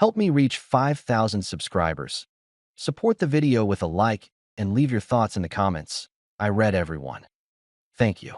Help me reach 5,000 subscribers. Support the video with a like and leave your thoughts in the comments. I read everyone. Thank you.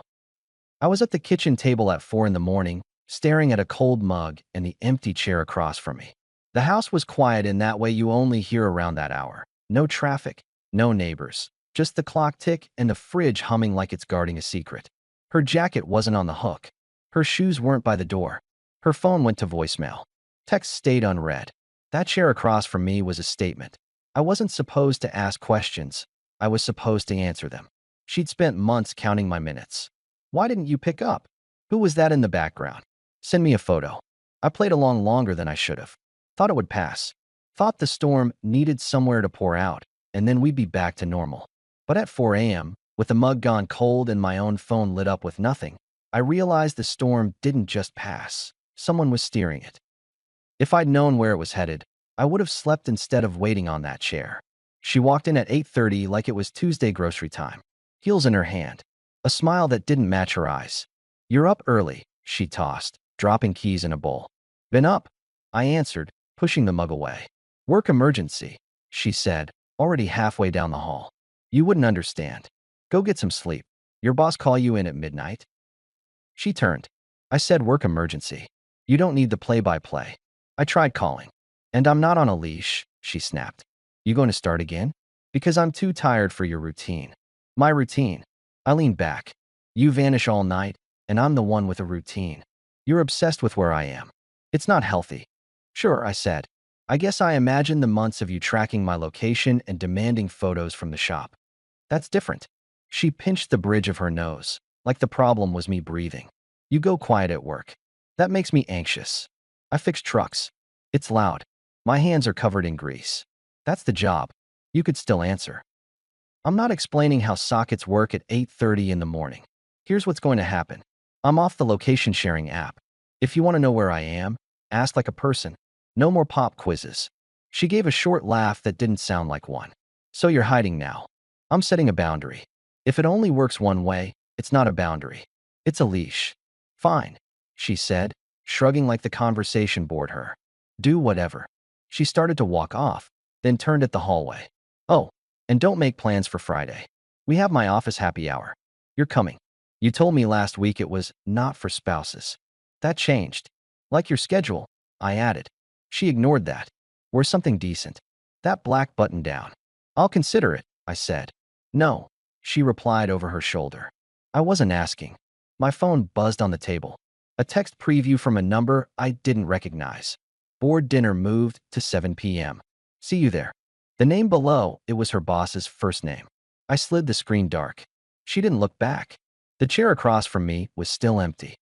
I was at the kitchen table at 4 in the morning, staring at a cold mug and the empty chair across from me. The house was quiet in that way you only hear around that hour. No traffic, no neighbors, just the clock tick and the fridge humming like it's guarding a secret. Her jacket wasn't on the hook. Her shoes weren't by the door. Her phone went to voicemail. Text stayed unread. That chair across from me was a statement. I wasn't supposed to ask questions. I was supposed to answer them. She'd spent months counting my minutes. Why didn't you pick up? Who was that in the background? Send me a photo. I played along longer than I should have. Thought it would pass. Thought the storm needed somewhere to pour out, and then we'd be back to normal. But at 4 a.m., with the mug gone cold and my own phone lit up with nothing, I realized the storm didn't just pass. Someone was steering it. If I'd known where it was headed, I would have slept instead of waiting on that chair. She walked in at 8:30 like it was Tuesday grocery time, heels in her hand, a smile that didn't match her eyes. You're up early, she tossed, dropping keys in a bowl. Been up, I answered, pushing the mug away. Work emergency, she said, already halfway down the hall. You wouldn't understand. Go get some sleep. Your boss call you in at midnight? She turned. I said work emergency. You don't need the play-by-play. I tried calling. And I'm not on a leash, she snapped. You going to start again? Because I'm too tired for your routine. My routine. I leaned back. You vanish all night, and I'm the one with a routine. You're obsessed with where I am. It's not healthy. Sure, I said. I guess I imagined the months of you tracking my location and demanding photos from the shop. That's different. She pinched the bridge of her nose, like the problem was me breathing. You go quiet at work. That makes me anxious. I fix trucks. It's loud. My hands are covered in grease. That's the job. You could still answer. I'm not explaining how sockets work at 8:30 in the morning. Here's what's going to happen. I'm off the location sharing app. If you want to know where I am, ask like a person. No more pop quizzes. She gave a short laugh that didn't sound like one. So you're hiding now. I'm setting a boundary. If it only works one way, it's not a boundary. It's a leash. Fine, she said, shrugging like the conversation bored her. Do whatever. She started to walk off, then turned at the hallway. Oh, and don't make plans for Friday. We have my office happy hour. You're coming. You told me last week it was not for spouses. That changed. Like your schedule, I added. She ignored that. Wear something decent. That black button down. I'll consider it, I said. No, she replied over her shoulder. I wasn't asking. My phone buzzed on the table. A text preview from a number I didn't recognize. Board dinner moved to 7 p.m. See you there. The name below, it was her boss's first name. I slid the screen dark. She didn't look back. The chair across from me was still empty.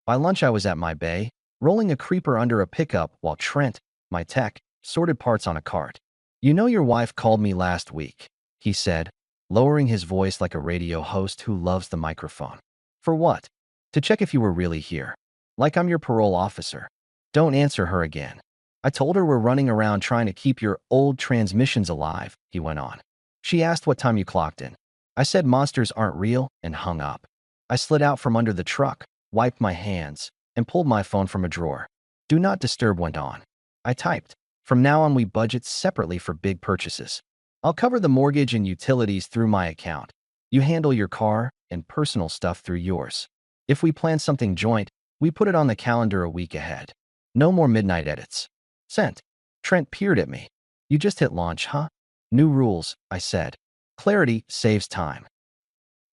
By lunch I was at my bay, rolling a creeper under a pickup while Trent, my tech, sorted parts on a cart. You know your wife called me last week, he said, lowering his voice like a radio host who loves the microphone. For what? To check if you were really here. Like I'm your parole officer. Don't answer her again. I told her we're running around trying to keep your old transmissions alive, he went on. She asked what time you clocked in. I said monsters aren't real and hung up. I slid out from under the truck, wiped my hands, and pulled my phone from a drawer. Do not disturb went on. I typed. From now on we budget separately for big purchases. I'll cover the mortgage and utilities through my account. You handle your car and personal stuff through yours. If we plan something joint, we put it on the calendar a week ahead. No more midnight edits. Sent. Trent peered at me. You just hit launch, huh? New rules, I said. Clarity saves time.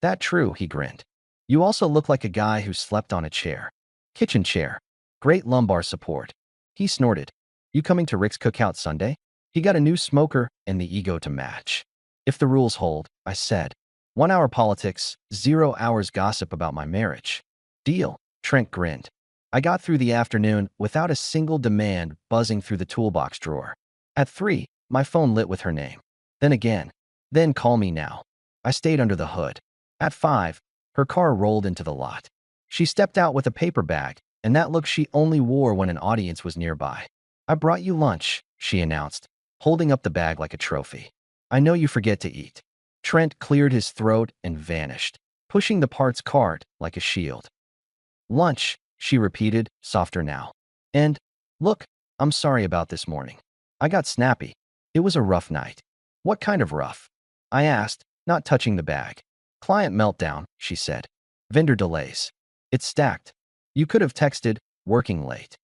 That true, he grinned. You also look like a guy who slept on a chair. Kitchen chair. Great lumbar support. He snorted. You coming to Rick's cookout Sunday? He got a new smoker and the ego to match. If the rules hold, I said. 1 hour politics, 0 hours gossip about my marriage. Deal, Trent grinned. I got through the afternoon without a single demand buzzing through the toolbox drawer. At 3, my phone lit with her name. Then again. Then call me now. I stayed under the hood. At 5, her car rolled into the lot. She stepped out with a paper bag, and that look she only wore when an audience was nearby. I brought you lunch, she announced, holding up the bag like a trophy. I know you forget to eat. Trent cleared his throat and vanished, pushing the parts cart like a shield. Lunch, she repeated, softer now. And, look, I'm sorry about this morning. I got snappy. It was a rough night. What kind of rough? I asked, not touching the bag. Client meltdown, she said. Vendor delays. It's stacked. You could have texted, working late.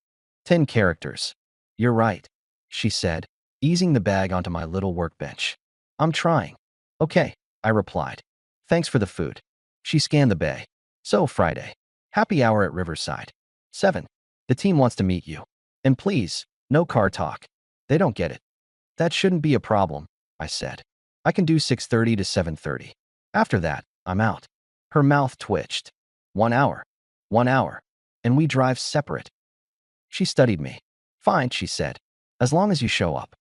10 characters. You're right, she said, easing the bag onto my little workbench. I'm trying. Okay, I replied. Thanks for the food. She scanned the bay. So, Friday. Happy hour at Riverside. 7. The team wants to meet you. And please, no car talk. They don't get it. That shouldn't be a problem, I said. I can do 6:30 to 7:30. After that, I'm out. Her mouth twitched. 1 hour. 1 hour. And we drive separate. She studied me. Fine, she said. As long as you show up.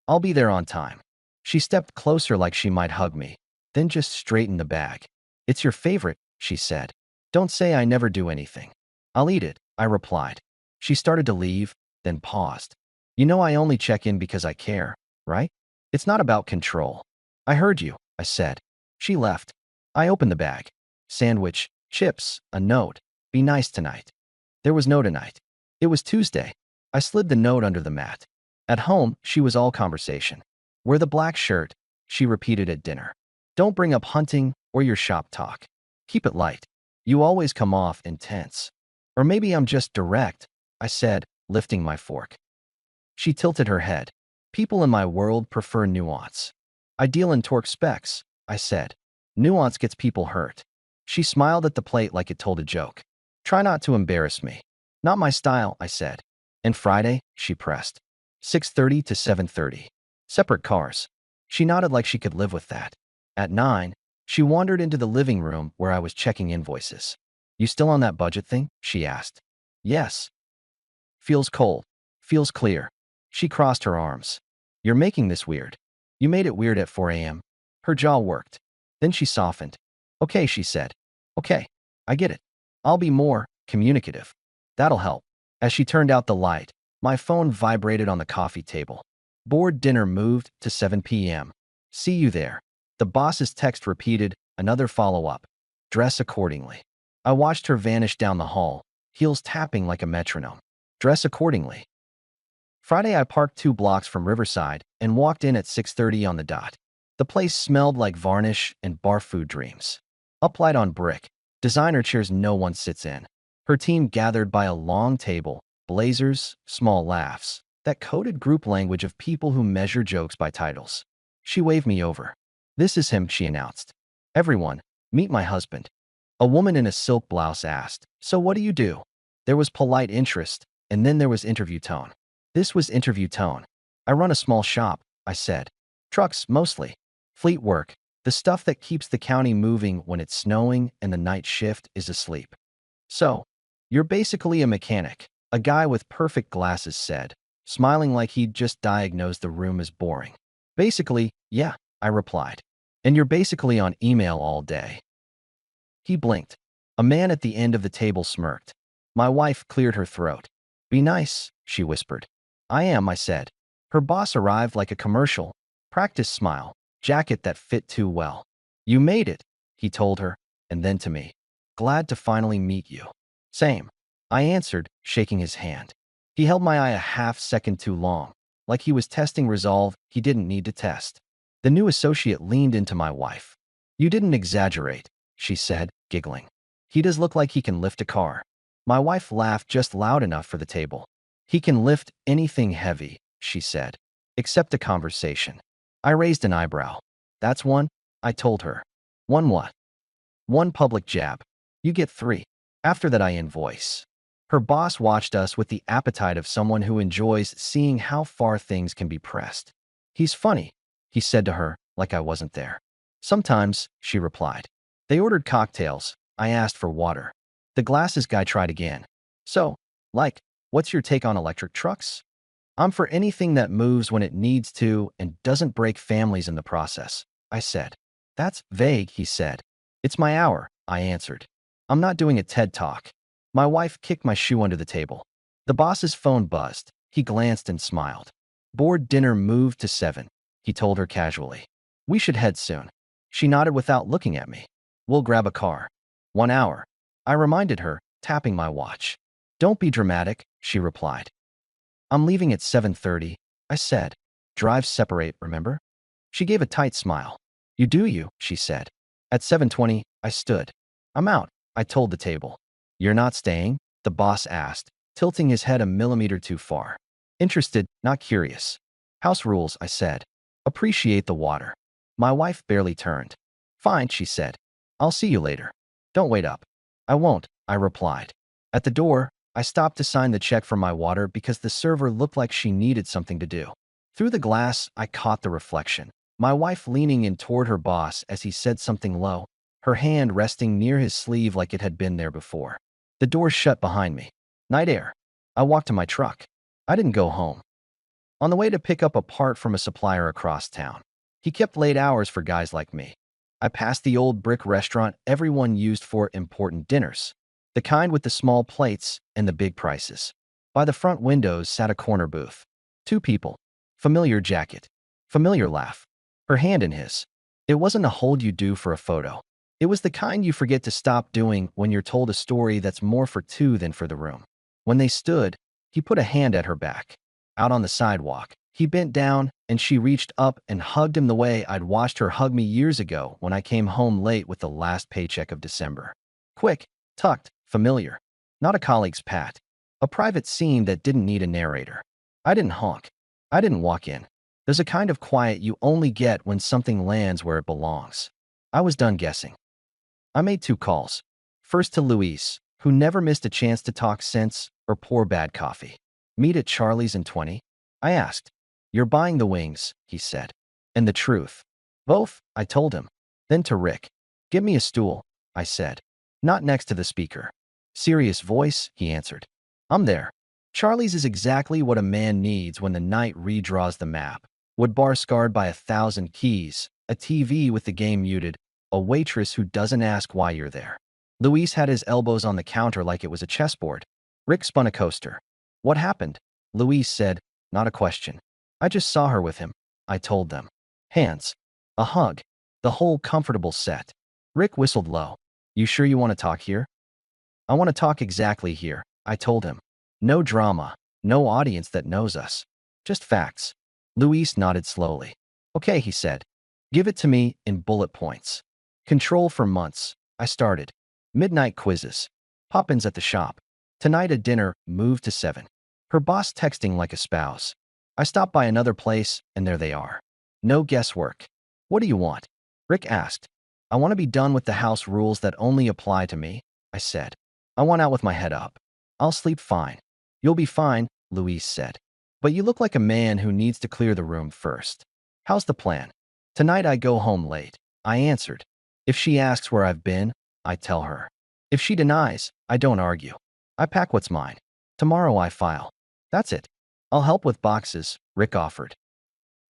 I'll be there on time. She stepped closer like she might hug me, then just straightened the bag. It's your favorite, she said. Don't say I never do anything. I'll eat it, I replied. She started to leave, then paused. You know I only check in because I care, right? It's not about control. I heard you, I said. She left. I opened the bag. Sandwich, chips, a note. Be nice tonight. There was no tonight. It was Tuesday. I slid the note under the mat. At home, she was all conversation. Wear the black shirt, she repeated at dinner. Don't bring up hunting or your shop talk. Keep it light. You always come off intense. Or maybe I'm just direct, I said, lifting my fork. She tilted her head. People in my world prefer nuance. I deal in torque specs, I said. Nuance gets people hurt. She smiled at the plate like it told a joke. Try not to embarrass me. Not my style, I said. And Friday, she pressed. 6:30 to 7:30. Separate cars. She nodded like she could live with that. At 9, she wandered into the living room where I was checking invoices. You still on that budget thing? She asked. Yes. Feels cold. Feels clear. She crossed her arms. You're making this weird. You made it weird at 4 a.m. Her jaw worked. Then she softened. Okay, she said. Okay, I get it. I'll be more communicative. That'll help. As she turned out the light, my phone vibrated on the coffee table. Board dinner moved to 7 p.m. See you there. The boss's text repeated, another follow-up. Dress accordingly. I watched her vanish down the hall, heels tapping like a metronome. Dress accordingly. Friday, I parked 2 blocks from Riverside and walked in at 6:30 on the dot. The place smelled like varnish and bar food dreams. Uplight on brick, designer chairs no one sits in. Her team gathered by a long table, blazers, small laughs, that coded group language of people who measure jokes by titles. She waved me over. This is him, she announced. Everyone, meet my husband. A woman in a silk blouse asked, so what do you do? There was polite interest, and then there was interview tone. This was interview tone. I run a small shop, I said. Trucks, mostly. Fleet work, the stuff that keeps the county moving when it's snowing and the night shift is asleep. So, you're basically a mechanic, a guy with perfect glasses said, smiling like he'd just diagnosed the room as boring. Basically, yeah, I replied. And you're basically on email all day. He blinked. A man at the end of the table smirked. My wife cleared her throat. Be nice, she whispered. I am, I said. Her boss arrived like a commercial. Practice smile, jacket that fit too well. You made it, he told her, and then to me. Glad to finally meet you. Same, I answered, shaking his hand. He held my eye a half second too long, like he was testing resolve he didn't need to test. The new associate leaned into my wife. You didn't exaggerate, she said, giggling. He does look like he can lift a car. My wife laughed just loud enough for the table. He can lift anything heavy, she said, except a conversation. I raised an eyebrow. That's one, I told her. One what? One public jab. You get 3. After that I invoice. Her boss watched us with the appetite of someone who enjoys seeing how far things can be pressed. He's funny, he said to her, like I wasn't there. Sometimes, she replied. They ordered cocktails. I asked for water. The glasses guy tried again. So, what's your take on electric trucks? I'm for anything that moves when it needs to and doesn't break families in the process, I said. That's vague, he said. It's my hour, I answered. I'm not doing a TED Talk. My wife kicked my shoe under the table. The boss's phone buzzed. He glanced and smiled. Board dinner moved to 7, he told her casually. We should head soon. She nodded without looking at me. We'll grab a car. 1 hour. I reminded her, tapping my watch. Don't be dramatic, she replied. I'm leaving at 7:30, I said. Drives separate, remember? She gave a tight smile. You do you, she said. At 7:20, I stood. I'm out, I told the table. You're not staying? The boss asked, tilting his head a millimeter too far. Interested, not curious. House rules, I said. Appreciate the water. My wife barely turned. Fine, she said. I'll see you later. Don't wait up. I won't, I replied. At the door, I stopped to sign the check for my water because the server looked like she needed something to do. Through the glass, I caught the reflection. My wife leaning in toward her boss as he said something low, her hand resting near his sleeve like it had been there before. The door shut behind me. Night air. I walked to my truck. I didn't go home. On the way to pick up a part from a supplier across town. He kept late hours for guys like me. I passed the old brick restaurant everyone used for important dinners, the kind with the small plates and the big prices. By the front windows sat a corner booth. Two people. Familiar jacket. Familiar laugh. Her hand in his. It wasn't a hold you do for a photo. It was the kind you forget to stop doing when you're told a story that's more for two than for the room. When they stood, he put a hand at her back. Out on the sidewalk, he bent down and she reached up and hugged him the way I'd watched her hug me years ago when I came home late with the last paycheck of December. Quick, tucked, familiar. Not a colleague's pat. A private scene that didn't need a narrator. I didn't honk. I didn't walk in. There's a kind of quiet you only get when something lands where it belongs. I was done guessing. I made 2 calls. First to Luis, who never missed a chance to talk sense or pour bad coffee. Meet at Charlie's in 20? I asked. You're buying the wings, he said. And the truth. Both, I told him. Then to Rick. Give me a stool, I said. Not next to the speaker. Serious voice, he answered. I'm there. Charlie's is exactly what a man needs when the night redraws the map. Wood bar scarred by 1,000 keys, a TV with the game muted, a waitress who doesn't ask why you're there. Luis had his elbows on the counter like it was a chessboard. Rick spun a coaster. What happened? Luis said, not a question. I just saw her with him, I told them. Hands. A hug. The whole comfortable set. Rick whistled low. You sure you want to talk here? I want to talk exactly here, I told him. No drama, no audience that knows us. Just facts. Luis nodded slowly. Okay, he said. Give it to me in bullet points. Control for months. I started. Midnight quizzes. Pop-ins at the shop. Tonight a dinner moved to 7. Her boss texting like a spouse. I stopped by another place, and there they are. No guesswork. What do you want? Rick asked. I want to be done with the house rules that only apply to me, I said. I want out with my head up. I'll sleep fine. You'll be fine, Luis said. But you look like a man who needs to clear the room first. How's the plan? Tonight I go home late, I answered. If she asks where I've been, I tell her. If she denies, I don't argue. I pack what's mine. Tomorrow I file. That's it. I'll help with boxes, Rick offered.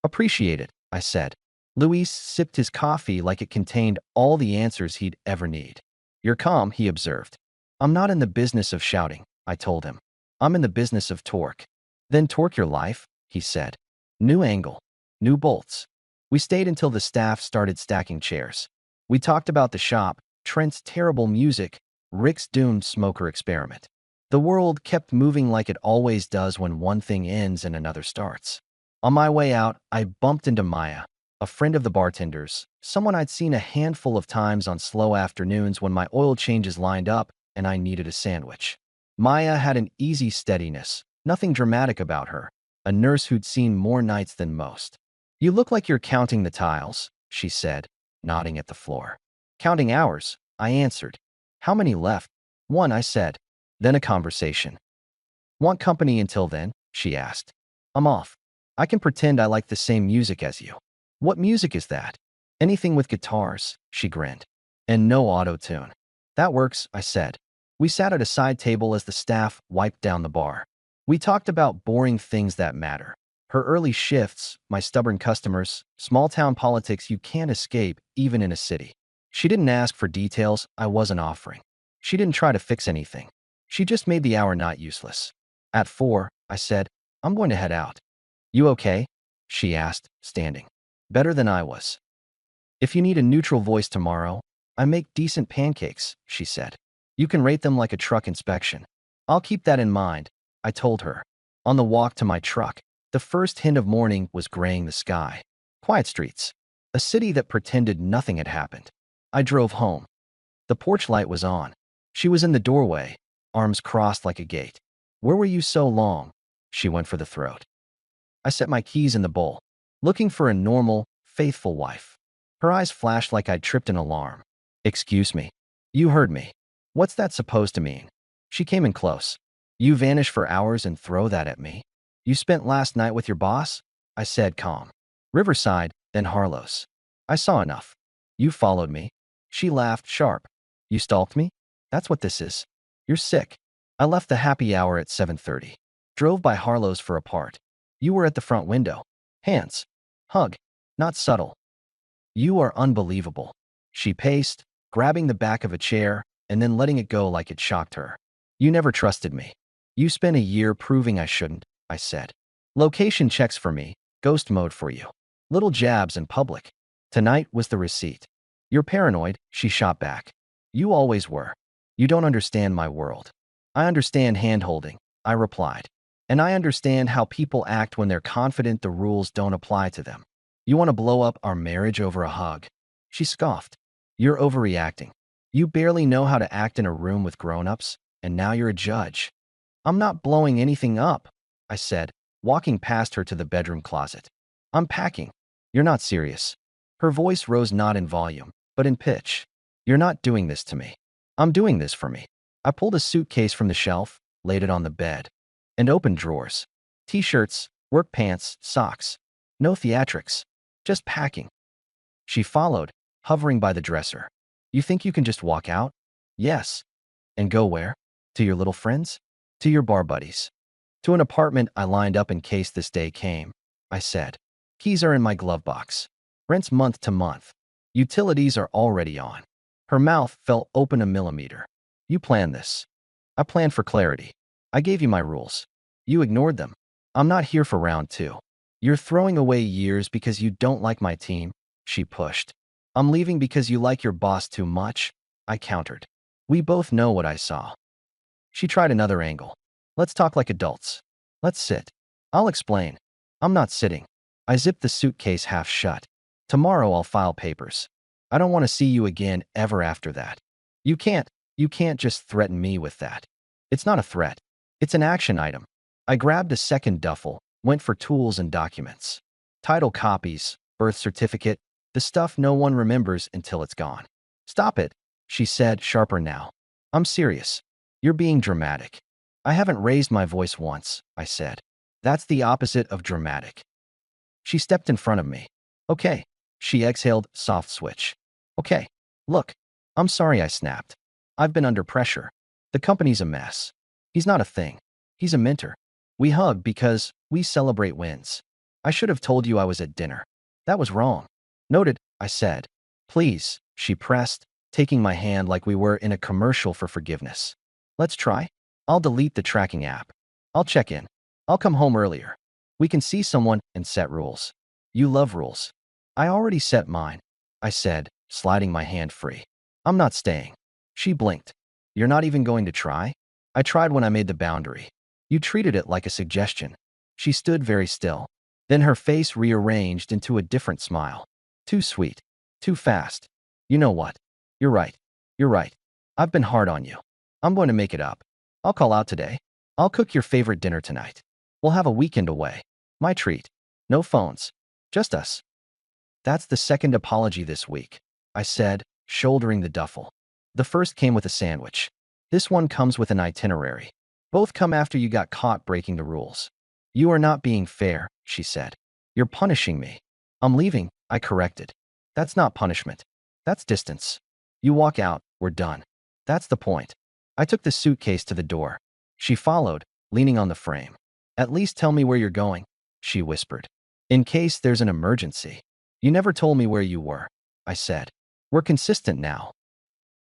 Appreciate it, I said. Luis sipped his coffee like it contained all the answers he'd ever need. You're calm, he observed. I'm not in the business of shouting, I told him. I'm in the business of torque. Then torque your life, he said. New angle. New bolts. We stayed until the staff started stacking chairs. We talked about the shop, Trent's terrible music, Rick's doomed smoker experiment. The world kept moving like it always does when one thing ends and another starts. On my way out, I bumped into Maya, a friend of the bartender's, someone I'd seen a handful of times on slow afternoons when my oil changes lined up and I needed a sandwich. Maya had an easy steadiness, nothing dramatic about her, a nurse who'd seen more nights than most. You look like you're counting the tiles, she said, nodding at the floor. Counting hours, I answered. How many left? 1, I said. Then a conversation. Want company until then? She asked. I'm off. I can pretend I like the same music as you. What music is that? Anything with guitars, she grinned. And no auto-tune. That works, I said. We sat at a side table as the staff wiped down the bar. We talked about boring things that matter. Her early shifts, my stubborn customers, small-town politics you can't escape even in a city. She didn't ask for details I wasn't offering. She didn't try to fix anything. She just made the hour not useless. At 4, I said, I'm going to head out. You okay? She asked, standing. Better than I was. If you need a neutral voice tomorrow, I make decent pancakes, she said. You can rate them like a truck inspection. I'll keep that in mind, I told her. On the walk to my truck, the first hint of morning was graying the sky. Quiet streets. A city that pretended nothing had happened. I drove home. The porch light was on. She was in the doorway, arms crossed like a gate. "Where were you so long?" She went for the throat. I set my keys in the bowl, looking for a normal, faithful wife. Her eyes flashed like I'd tripped an alarm. "Excuse me." "You heard me." "What's that supposed to mean?" She came in close. "You vanish for hours and throw that at me?" "You spent last night with your boss?" I said, calm. "Riverside, then Harlow's. I saw enough." "You followed me." She laughed, sharp. "You stalked me? That's what this is. You're sick." I left the happy hour at 7:30. Drove by Harlow's for a part. "You were at the front window." "Hands. Hug. Not subtle." "You are unbelievable." She paced, grabbing the back of a chair and then letting it go like it shocked her. "You never trusted me." "You spent a year proving I shouldn't," I said. "Location checks for me, ghost mode for you. Little jabs in public. Tonight was the receipt." "You're paranoid," she shot back. "You always were. You don't understand my world." "I understand hand-holding," I replied. "And I understand how people act when they're confident the rules don't apply to them. You want to blow up our marriage over a hug." She scoffed. "You're overreacting. You barely know how to act in a room with grown-ups, and now you're a judge." "I'm not blowing anything up," I said, walking past her to the bedroom closet. "I'm packing." "You're not serious." Her voice rose not in volume, but in pitch. "You're not doing this to me. I'm doing this for me." I pulled a suitcase from the shelf, laid it on the bed, and opened drawers. T-shirts, work pants, socks. No theatrics. Just packing. She followed, hovering by the dresser. "You think you can just walk out?" "Yes." "And go where? To your little friends?" "To your bar buddies." "To an apartment I lined up in case this day came," I said. "Keys are in my glove box. Rent's month to month. Utilities are already on." Her mouth fell open a millimeter. "You planned this." "I planned for clarity. I gave you my rules. You ignored them. I'm not here for round two." "You're throwing away years because you don't like my team," she pushed. "I'm leaving because you like your boss too much," I countered. "We both know what I saw." She tried another angle. "Let's talk like adults. Let's sit." "I'll explain." "I'm not sitting." I zipped the suitcase half shut. "Tomorrow I'll file papers. I don't want to see you again ever after that." You can't just threaten me with that." "It's not a threat. It's an action item." I grabbed a second duffel, went for tools and documents. Title copies, birth certificate, the stuff no one remembers until it's gone. "Stop it," she said, sharper now. "I'm serious. You're being dramatic." "I haven't raised my voice once," I said. "That's the opposite of dramatic." She stepped in front of me. "Okay." She exhaled, soft switch. "Okay. Look, I'm sorry," I snapped. "I've been under pressure. The company's a mess. He's not a thing. He's a mentor. We hug because we celebrate wins. I should have told you I was at dinner. That was wrong." "Noted," I said. "Please," she pressed, taking my hand like we were in a commercial for forgiveness. "Let's try. I'll delete the tracking app. I'll check in. I'll come home earlier. We can see someone and set rules." "You love rules." "I already set mine," I said, sliding my hand free. "I'm not staying." She blinked. "You're not even going to try?" "I tried when I made the boundary." "You treated it like a suggestion." She stood very still. Then her face rearranged into a different smile. "Too sweet. Too fast. You know what? You're right. You're right. I've been hard on you. I'm going to make it up. I'll call out today. I'll cook your favorite dinner tonight. We'll have a weekend away. My treat. No phones. Just us." "That's the second apology this week," I said, shouldering the duffel. "The first came with a sandwich. This one comes with an itinerary. Both come after you got caught breaking the rules." "You are not being fair," she said. "You're punishing me." "I'm leaving," I corrected. "That's not punishment. That's distance. You walk out, we're done. That's the point." I took the suitcase to the door. She followed, leaning on the frame. "At least tell me where you're going," she whispered. "In case there's an emergency." "You never told me where you were," I said. "We're consistent now."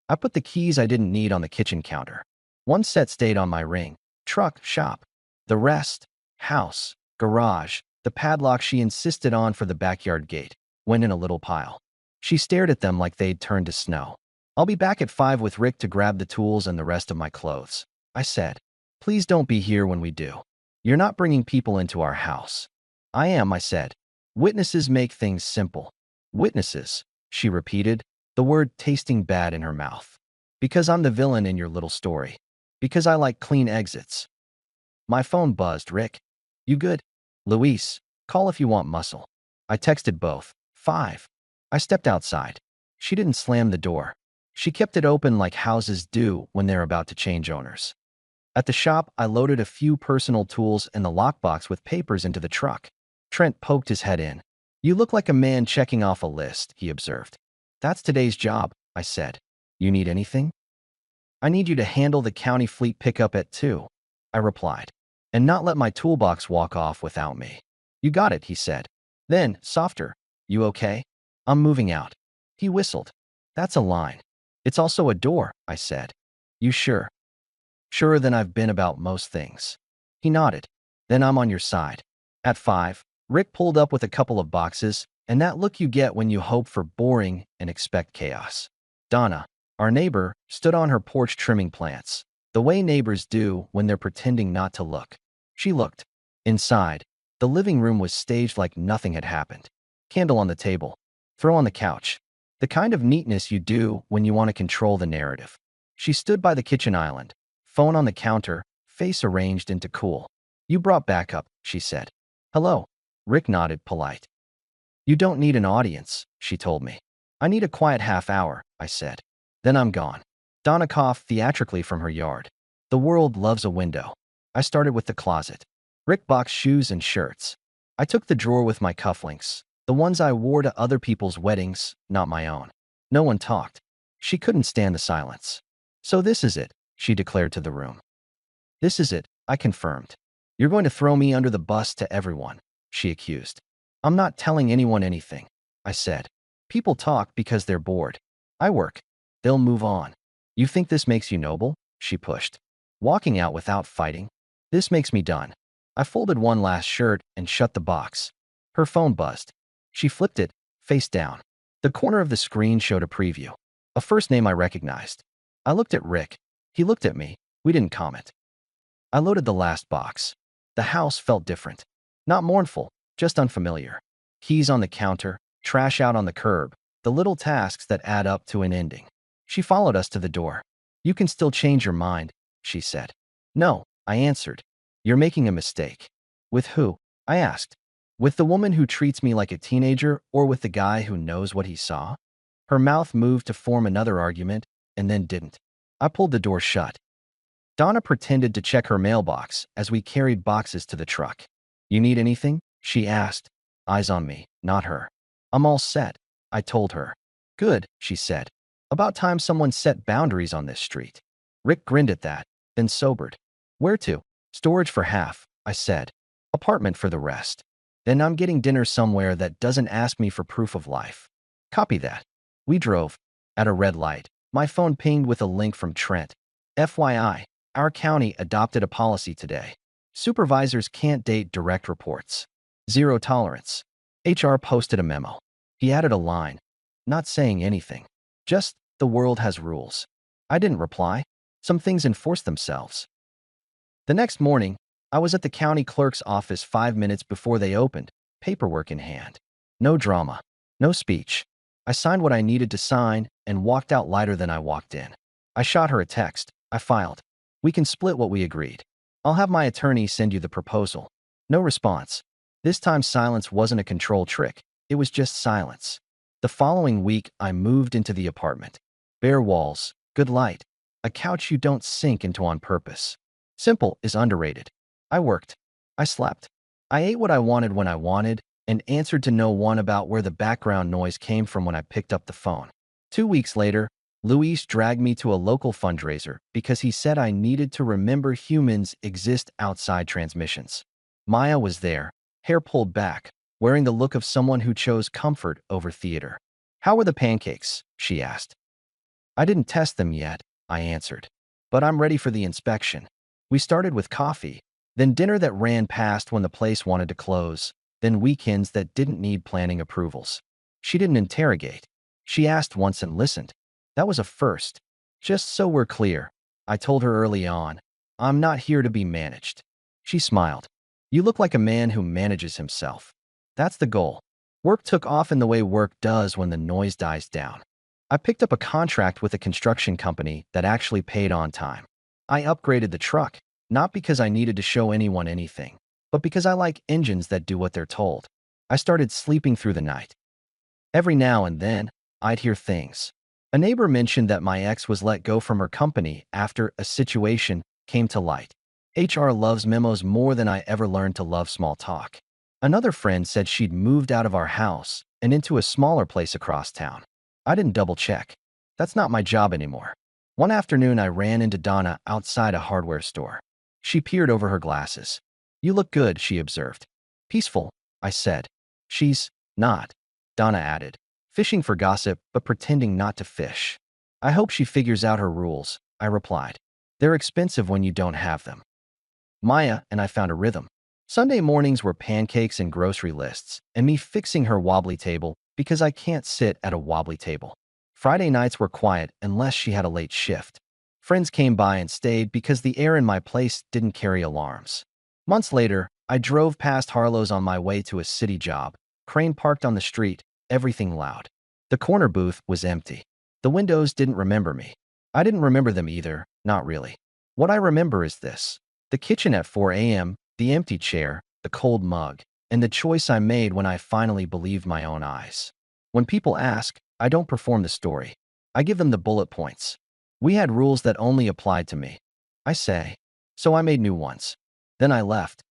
I put the keys I didn't need on the kitchen counter. One set stayed on my ring. Truck, shop. The rest, house, garage, the padlock she insisted on for the backyard gate, went in a little pile. She stared at them like they'd turned to snow. "I'll be back at 5 with Rick to grab the tools and the rest of my clothes," I said. "Please don't be here when we do." You're not bringing people into our house. I am, I said. Witnesses make things simple. Witnesses, she repeated, the word tasting bad in her mouth. Because I'm the villain in your little story. Because I like clean exits. My phone buzzed. Rick, you good? Luis, call if you want muscle. I texted both. 5. I stepped outside. She didn't slam the door. She kept it open like houses do when they're about to change owners. At the shop, I loaded a few personal tools and the lockbox with papers into the truck. Trent poked his head in. You look like a man checking off a list, he observed. That's today's job, I said. You need anything? I need you to handle the county fleet pickup at 2, I replied, and not let my toolbox walk off without me. You got it, he said. Then, softer. You okay? I'm moving out. He whistled. That's a line. It's also a door, I said. You sure? Surer than I've been about most things. He nodded. Then I'm on your side. At 5, Rick pulled up with a couple of boxes, and that look you get when you hope for boring and expect chaos. Donna, our neighbor, stood on her porch trimming plants, the way neighbors do when they're pretending not to look. She looked. Inside, the living room was staged like nothing had happened. Candle on the table. Throw on the couch. The kind of neatness you do when you want to control the narrative. She stood by the kitchen island, phone on the counter, face arranged into cool. You brought backup, she said. Hello. Rick nodded, polite. You don't need an audience, she told me. I need a quiet half hour, I said. Then I'm gone. Donna coughed theatrically from her yard. The world loves a window. I started with the closet. Rick boxed shoes and shirts. I took the drawer with my cufflinks, the ones I wore to other people's weddings, not my own. No one talked. She couldn't stand the silence. So this is it, she declared to the room. This is it, I confirmed. You're going to throw me under the bus to everyone, she accused. I'm not telling anyone anything, I said. People talk because they're bored. I work. They'll move on. You think this makes you noble? She pushed. Walking out without fighting? This makes me done. I folded one last shirt and shut the box. Her phone buzzed. She flipped it, face down. The corner of the screen showed a preview. A first name I recognized. I looked at Rick. He looked at me. We didn't comment. I loaded the last box. The house felt different. Not mournful, just unfamiliar. Keys on the counter, trash out on the curb, the little tasks that add up to an ending. She followed us to the door. You can still change your mind, she said. No, I answered. You're making a mistake. With who? I asked. With the woman who treats me like a teenager or with the guy who knows what he saw? Her mouth moved to form another argument and then didn't. I pulled the door shut. Donna pretended to check her mailbox as we carried boxes to the truck. You need anything? She asked. Eyes on me, not her. I'm all set, I told her. Good, she said. About time someone set boundaries on this street. Rick grinned at that, then sobered. Where to? Storage for half, I said. Apartment for the rest. Then I'm getting dinner somewhere that doesn't ask me for proof of life. Copy that. We drove. At a red light, my phone pinged with a link from Trent. FYI, our county adopted a policy today. Supervisors can't date direct reports. Zero tolerance. HR posted a memo. He added a line. Not saying anything. Just, the world has rules. I didn't reply. Some things enforce themselves. The next morning, I was at the county clerk's office 5 minutes before they opened, paperwork in hand. No drama. No speech. I signed what I needed to sign and walked out lighter than I walked in. I shot her a text. I filed. We can split what we agreed. I'll have my attorney send you the proposal. No response. This time silence wasn't a control trick. It was just silence. The following week, I moved into the apartment. Bare walls, good light, a couch you don't sink into on purpose. Simple is underrated. I worked. I slept. I ate what I wanted when I wanted and answered to no one about where the background noise came from when I picked up the phone. 2 weeks later, Luis dragged me to a local fundraiser because he said I needed to remember humans exist outside transmissions. Maya was there, hair pulled back, wearing the look of someone who chose comfort over theater. How were the pancakes? She asked. I didn't test them yet, I answered. But I'm ready for the inspection. We started with coffee, then dinner that ran past when the place wanted to close, then weekends that didn't need planning approvals. She didn't interrogate. She asked once and listened. That was a first. Just so we're clear, I told her early on, I'm not here to be managed. She smiled. You look like a man who manages himself. That's the goal. Work took off in the way work does when the noise dies down. I picked up a contract with a construction company that actually paid on time. I upgraded the truck, not because I needed to show anyone anything, but because I like engines that do what they're told. I started sleeping through the night. Every now and then, I'd hear things. A neighbor mentioned that my ex was let go from her company after a situation came to light. HR loves memos more than I ever learned to love small talk. Another friend said she'd moved out of our house and into a smaller place across town. I didn't double check. That's not my job anymore. One afternoon, I ran into Donna outside a hardware store. She peered over her glasses. "You look good," she observed. "Peaceful," I said. "She's not," Donna added, fishing for gossip but pretending not to fish. "I hope she figures out her rules," I replied. "They're expensive when you don't have them." Maya and I found a rhythm. Sunday mornings were pancakes and grocery lists, and me fixing her wobbly table because I can't sit at a wobbly table. Friday nights were quiet unless she had a late shift. Friends came by and stayed because the air in my place didn't carry alarms. Months later, I drove past Harlow's on my way to a city job. Crane parked on the street, everything loud. The corner booth was empty. The windows didn't remember me. I didn't remember them either, not really. What I remember is this: the kitchen at 4 a.m., the empty chair, the cold mug, and the choice I made when I finally believed my own eyes. When people ask, I don't perform the story. I give them the bullet points. We had rules that only applied to me, I say. So I made new ones. Then I left.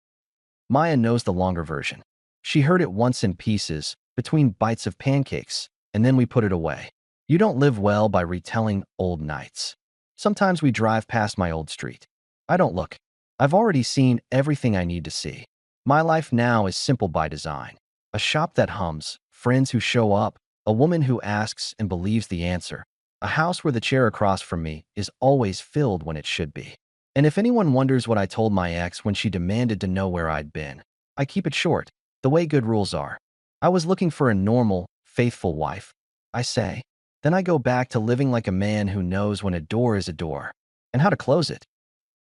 Maya knows the longer version. She heard it once in pieces, between bites of pancakes, and then we put it away. You don't live well by retelling old nights. Sometimes we drive past my old street. I don't look. I've already seen everything I need to see. My life now is simple by design. A shop that hums, friends who show up, a woman who asks and believes the answer, a house where the chair across from me is always filled when it should be. And if anyone wonders what I told my ex when she demanded to know where I'd been, I keep it short, the way good rules are. I was looking for a normal, faithful wife, I say. Then I go back to living like a man who knows when a door is a door and how to close it.